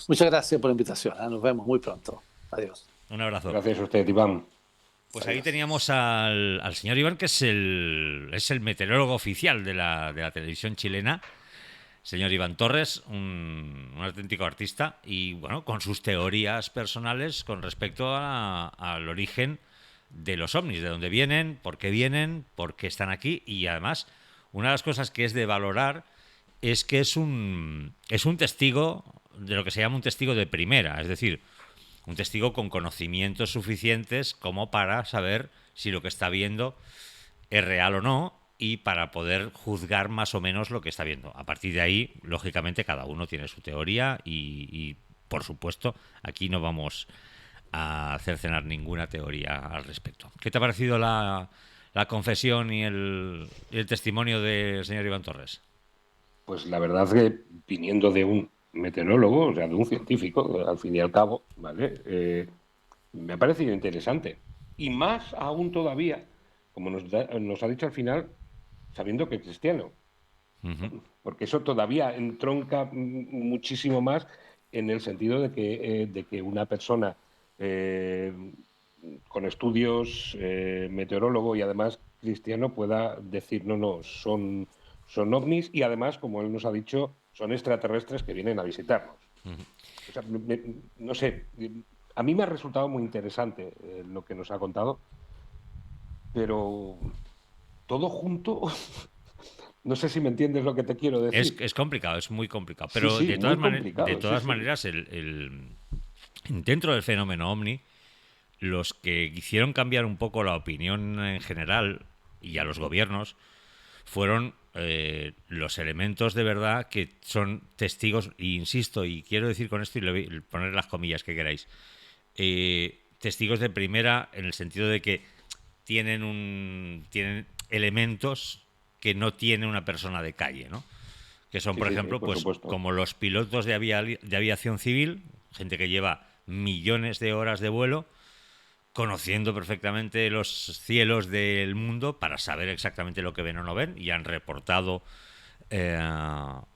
Muchas gracias por la invitación. Nos vemos muy pronto. Adiós. Un abrazo. Gracias a usted, Iván. Pues ahí Adiós. teníamos al señor Iván, que es el meteorólogo oficial de la televisión chilena. Señor Iván Torres, un auténtico artista y, bueno, con sus teorías personales con respecto al origen de los ovnis, de dónde vienen, por qué están aquí, y además, una de las cosas que es de valorar es que es un testigo de lo que se llama un testigo de primera, es decir, un testigo con conocimientos suficientes como para saber si lo que está viendo es real o no y para poder juzgar más o menos lo que está viendo. A partir de ahí, lógicamente, cada uno tiene su teoría y por supuesto, aquí no vamos a cercenar ninguna teoría al respecto. ¿Qué te ha parecido la confesión y el testimonio del señor Iván Torres? Pues la verdad es que viniendo de un meteorólogo, o sea, de un científico, al fin y al cabo, ¿vale? Me ha parecido interesante. Y más aún todavía, como nos ha dicho al final, sabiendo que es cristiano. Uh-huh. Porque eso todavía entronca muchísimo más en el sentido de que una persona eh, con estudios, meteorólogo y además cristiano, pueda decir, no, son ovnis y además, como él nos ha dicho, son extraterrestres que vienen a visitarnos. O sea, no sé, a mí me ha resultado muy interesante lo que nos ha contado, pero todo junto, no sé si me entiendes lo que te quiero decir. Es complicado, es muy complicado. Sí, Pero sí, muy de complicado, sí, todas sí. maneras, dentro del fenómeno ovni, los que quisieron cambiar un poco la opinión en general y a los gobiernos fueron los elementos de verdad que son testigos, e insisto, y quiero decir con esto y le voy a poner las comillas que queráis, testigos de primera en el sentido de que tienen elementos que no tiene una persona de calle, ¿no? Que son, Sí, por sí, sí, ejemplo, por pues supuesto. como los pilotos de aviación civil, gente que lleva millones de horas de vuelo, conociendo perfectamente los cielos del mundo para saber exactamente lo que ven o no ven, y han reportado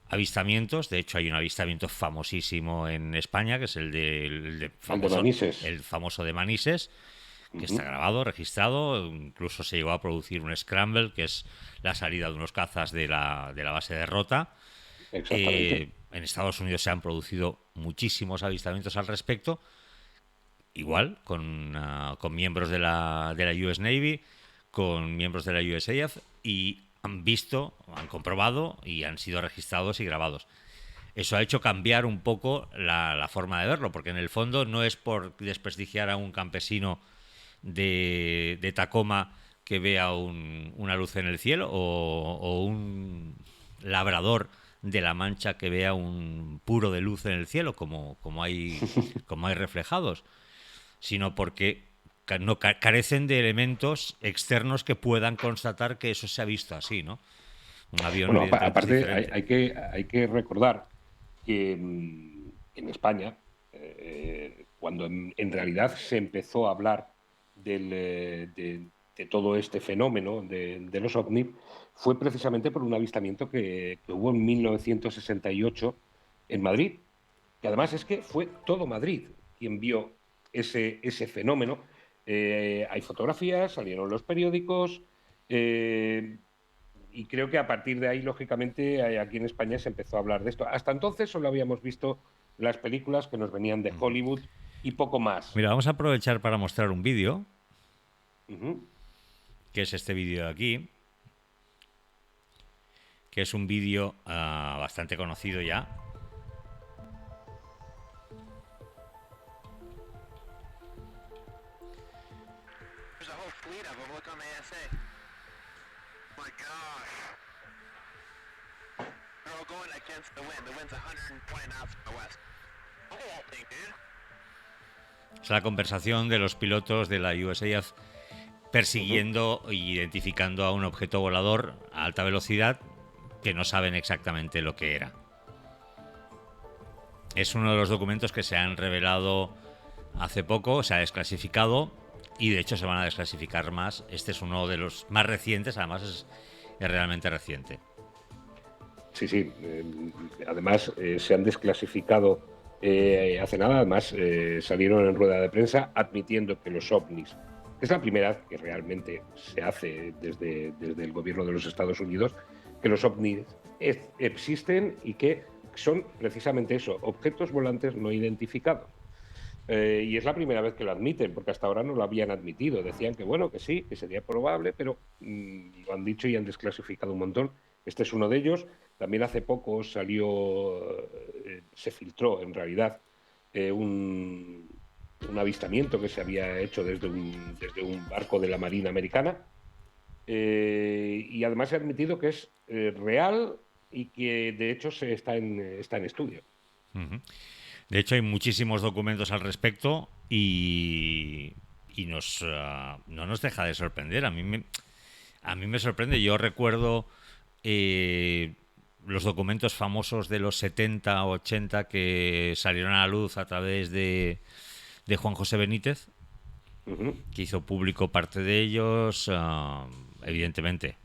avistamientos. De hecho, hay un avistamiento famosísimo en España, que es El de Manises. el famoso de Manises, que está Ujú, grabado, registrado. Incluso se llegó a producir un scramble, que es la salida de unos cazas de la base de Rota. exactamente. En Estados Unidos se han producido muchísimos avistamientos al respecto, igual con miembros de la US Navy, con miembros de la USAF, y han visto, han comprobado y han sido registrados y grabados. Eso ha hecho cambiar un poco la forma de verlo, porque en el fondo no es por desprestigiar a un campesino de Tacoma que vea una luz en el cielo, o un labrador de La Mancha que vea un puro de luz en el cielo, como hay reflejados, sino porque no carecen de elementos externos que puedan constatar que eso se ha visto así, ¿no? Un avión, Bueno, evidentemente, es aparte diferente. hay que recordar que en España, cuando en realidad se empezó a hablar de todo este fenómeno de los ovnis, fue precisamente por un avistamiento que hubo en 1968 en Madrid, que además es que fue todo Madrid quien vio ese fenómeno. Hay fotografías, salieron los periódicos, y creo que a partir de ahí, lógicamente, aquí en España se empezó a hablar de esto. Hasta entonces solo habíamos visto las películas que nos venían de Hollywood y poco más. Mira, vamos a aprovechar para mostrar un vídeo, Ujú. que es este vídeo de aquí, que es un vídeo bastante conocido ya. There's a whole fleet of them. Look on the ASA. My gosh. They're all going against the wind. The wind's 120 knots from the west. Look at that thing, dude. Es la conversación de los pilotos de la USAF persiguiendo e identificando a un objeto volador a alta velocidad que no saben exactamente lo que era. Es uno de los documentos que se han revelado hace poco, se ha desclasificado, y de hecho se van a desclasificar más. Este es uno de los más recientes, además es realmente reciente. Sí, sí. Además, se han desclasificado hace nada. Además, salieron en rueda de prensa admitiendo que los ovnis, es la primera vez que realmente se hace desde el gobierno de los Estados Unidos, que los ovnis existen y que son precisamente eso, objetos volantes no identificados. Y es la primera vez que lo admiten, porque hasta ahora no lo habían admitido. Decían que bueno, que sí, que sería probable, pero lo han dicho y han desclasificado un montón. Este es uno de ellos. También hace poco salió, se filtró en realidad un avistamiento que se había hecho desde un barco de la Marina Americana. Y además se ha admitido que es real y que de hecho está en estudio. Uh-huh. De hecho, hay muchísimos documentos al respecto y no nos deja de sorprender. A mí me sorprende. Yo recuerdo los documentos famosos de los 70 o 80 que salieron a la luz a través de Juan José Benítez, que hizo público parte de ellos. Evidentemente,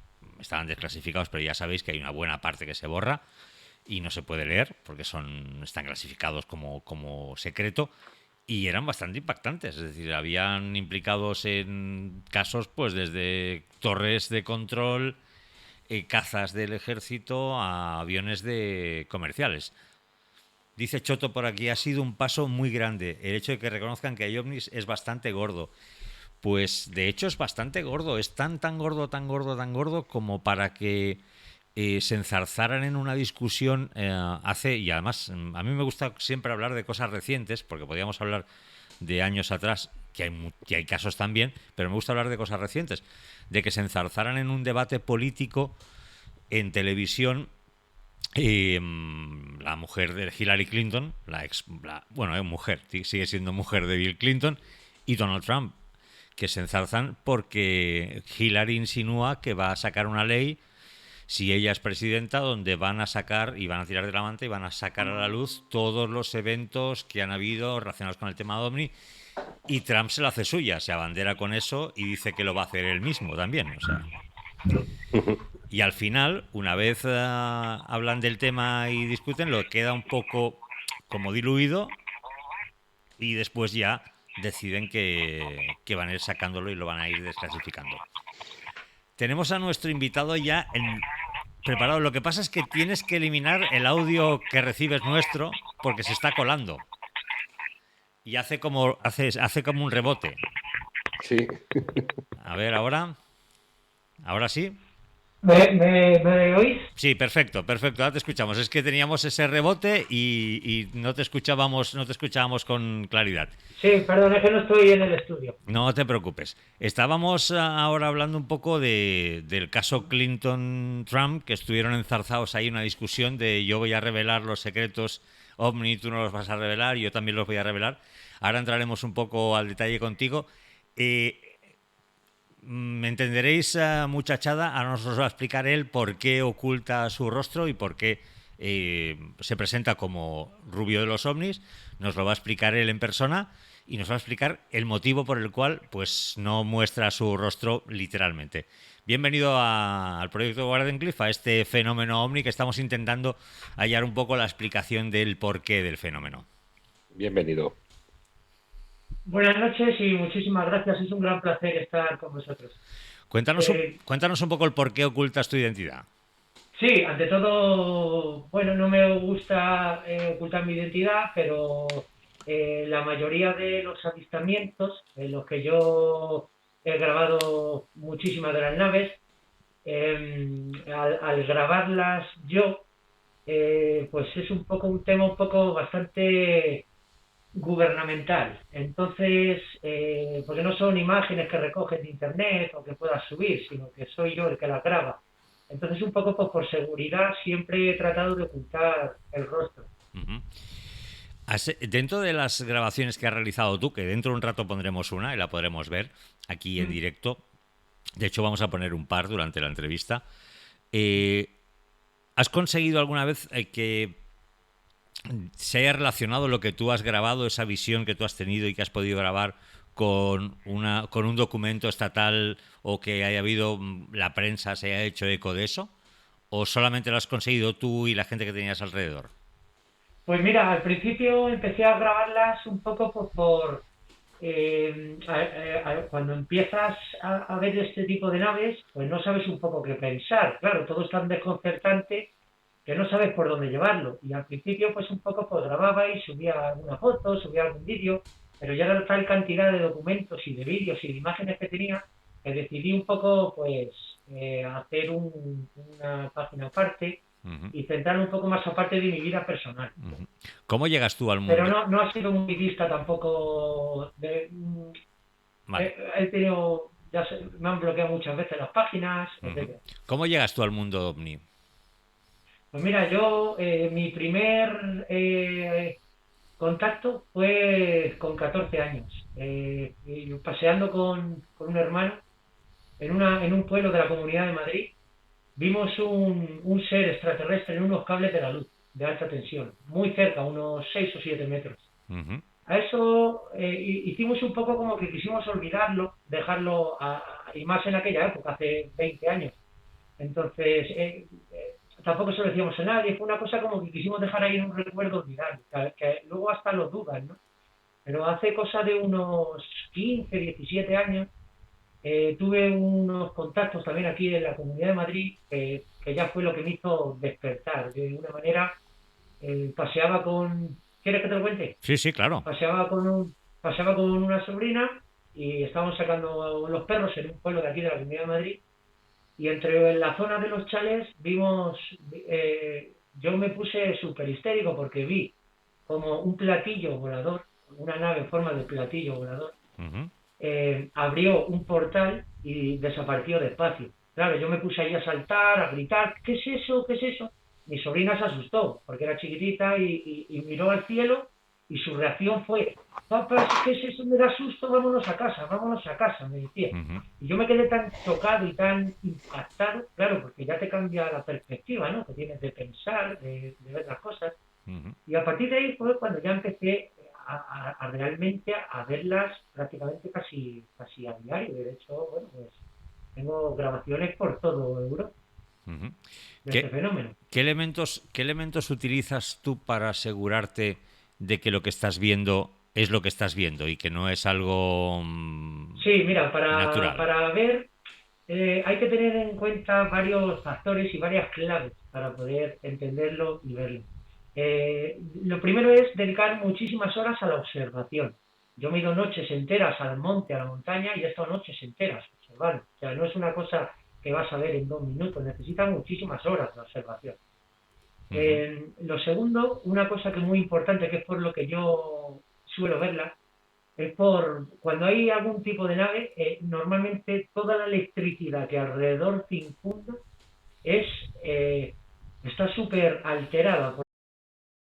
estaban desclasificados, pero ya sabéis que hay una buena parte que se borra y no se puede leer porque están clasificados como secreto. y eran bastante impactantes. Es decir, habían implicados en casos pues desde torres de control, cazas del ejército a aviones de comerciales. Dice Choto por aquí, ha sido un paso muy grande. El hecho de que reconozcan que hay ovnis es bastante gordo. Pues de hecho es bastante gordo. Es tan gordo, tan gordo, tan gordo como para que se enzarzaran en una discusión y además a mí me gusta siempre hablar de cosas recientes, porque podríamos hablar de años atrás, que hay casos también, pero me gusta hablar de cosas recientes, de que se enzarzaran en un debate político en televisión. La mujer de Hillary Clinton, bueno, es mujer, sigue siendo mujer de Bill Clinton, y Donald Trump, que se enzarzan porque Hillary insinúa que va a sacar una ley, si ella es presidenta, donde van a sacar y van a tirar de la manta y van a sacar a la luz todos los eventos que han habido relacionados con el tema de OVNI, y Trump se la hace suya, se abandera con eso y dice que lo va a hacer él mismo también, o sea. Y al final, una vez hablan del tema y discuten, lo queda un poco como diluido y después ya deciden que van a ir sacándolo y lo van a ir desclasificando. Tenemos a nuestro invitado ya preparado. Lo que pasa es que tienes que eliminar el audio que recibes nuestro porque se está colando. Y hace como un rebote. Sí. A ver, ahora. ¿Ahora sí? ¿Me oís? Sí, perfecto, ahora te escuchamos. Es que teníamos ese rebote y no te escuchábamos con claridad. Sí, perdón, es que no estoy en el estudio. No te preocupes. Estábamos ahora hablando un poco del caso Clinton-Trump, que estuvieron enzarzados ahí una discusión de yo voy a revelar los secretos OVNI, tú no los vas a revelar, yo también los voy a revelar. Ahora entraremos un poco al detalle contigo. Me entenderéis, muchachada, ahora nos va a explicar él por qué oculta su rostro y por qué se presenta como rubio de los ovnis. Nos lo va a explicar él en persona y nos va a explicar el motivo por el cual pues no muestra su rostro literalmente. Bienvenido al proyecto Wardenclyffe, a este fenómeno ovni que estamos intentando hallar un poco la explicación del porqué del fenómeno. Bienvenido. Buenas noches y muchísimas gracias. Es un gran placer estar con vosotros. Cuéntanos un poco el por qué ocultas tu identidad. Sí, ante todo, bueno, no me gusta ocultar mi identidad, pero la mayoría de los avistamientos en los que yo he grabado muchísimas de las naves, al grabarlas yo, pues es un tema un poco bastante gubernamental. Entonces, porque no son imágenes que recoges de internet o que puedas subir, sino que soy yo el que las graba. Entonces, un poco pues, por seguridad siempre he tratado de ocultar el rostro. Uh-huh. Dentro de las grabaciones que has realizado tú, que dentro de un rato pondremos una y la podremos ver aquí en directo, de hecho vamos a poner un par durante la entrevista, ¿has conseguido alguna vez que se haya relacionado lo que tú has grabado, esa visión que tú has tenido y que has podido grabar con un documento estatal, o que haya habido la prensa se haya hecho eco de eso? ¿O solamente lo has conseguido tú y la gente que tenías alrededor? Pues mira, al principio empecé a grabarlas un poco cuando empiezas a ver este tipo de naves, pues no sabes un poco qué pensar. Claro, todo es tan desconcertante que no sabes por dónde llevarlo. Y al principio, pues un poco pues grababa y subía alguna foto, subía algún vídeo, pero ya era tal cantidad de documentos y de vídeos y de imágenes que tenía, que decidí un poco pues hacer una página aparte. Uh-huh. Y centrar un poco más aparte de mi vida personal. Uh-huh. ¿Cómo llegas tú al mundo? Pero no ha sido muy vista tampoco. Vale. He tenido, me han bloqueado muchas veces las páginas, uh-huh, etc. ¿Cómo llegas tú al mundo ovni? Pues mira, yo mi primer contacto fue con 14 años, paseando con un hermano en un pueblo de la Comunidad de Madrid. Vimos un ser extraterrestre en unos cables de la luz de alta tensión, muy cerca, unos 6 o 7 metros. Uh-huh. A eso hicimos un poco como que quisimos olvidarlo, dejarlo, y más en aquella época, hace 20 años. Entonces, tampoco se lo decíamos a nadie, fue una cosa como que quisimos dejar ahí en un recuerdo olvidable, que luego hasta lo dudan, ¿no? pero hace cosa de unos 15, 17 años tuve unos contactos también aquí en la Comunidad de Madrid, que ya fue lo que me hizo despertar. De una manera, paseaba con... ¿Quieres que te lo cuente? Sí, sí, claro. Paseaba con una sobrina y estábamos sacando los perros en un pueblo de aquí de la Comunidad de Madrid, y en la zona de los chalés vimos... yo me puse súper histérico porque vi como un platillo volador, una nave en forma de platillo volador, Ujú. abrió un portal y desapareció despacio. Claro, yo me puse ahí a saltar, a gritar, ¿qué es eso? ¿Qué es eso? Mi sobrina se asustó porque era chiquitita y miró al cielo, y su reacción fue, papá, ¿qué es eso? Me da susto, vámonos a casa, me decía. Ujú. Y yo me quedé tan chocado y tan impactado, claro, porque ya te cambia la perspectiva, ¿no?, que tienes de pensar, de ver las cosas. Ujú. Y a partir de ahí fue cuando ya empecé a realmente a verlas prácticamente casi a diario. De hecho, bueno, pues tengo grabaciones por todo Europa Ujú. de este fenómeno. ¿Qué elementos utilizas tú para asegurarte de que lo que estás viendo es lo que estás viendo y que no es algo Sí, mira, natural? para ver hay que tener en cuenta varios factores y varias claves para poder entenderlo y verlo. Lo primero es dedicar muchísimas horas a la observación. Yo me he ido noches enteras al monte, a la montaña, y he estado noches enteras observando. O sea, no es una cosa que vas a ver en 2 minutos, necesita muchísimas horas de observación. Ujú. Lo segundo, una cosa que es muy importante, que es por lo que yo suelo verla, es por cuando hay algún tipo de nave, normalmente toda la electricidad que alrededor circunda es, está súper alterada.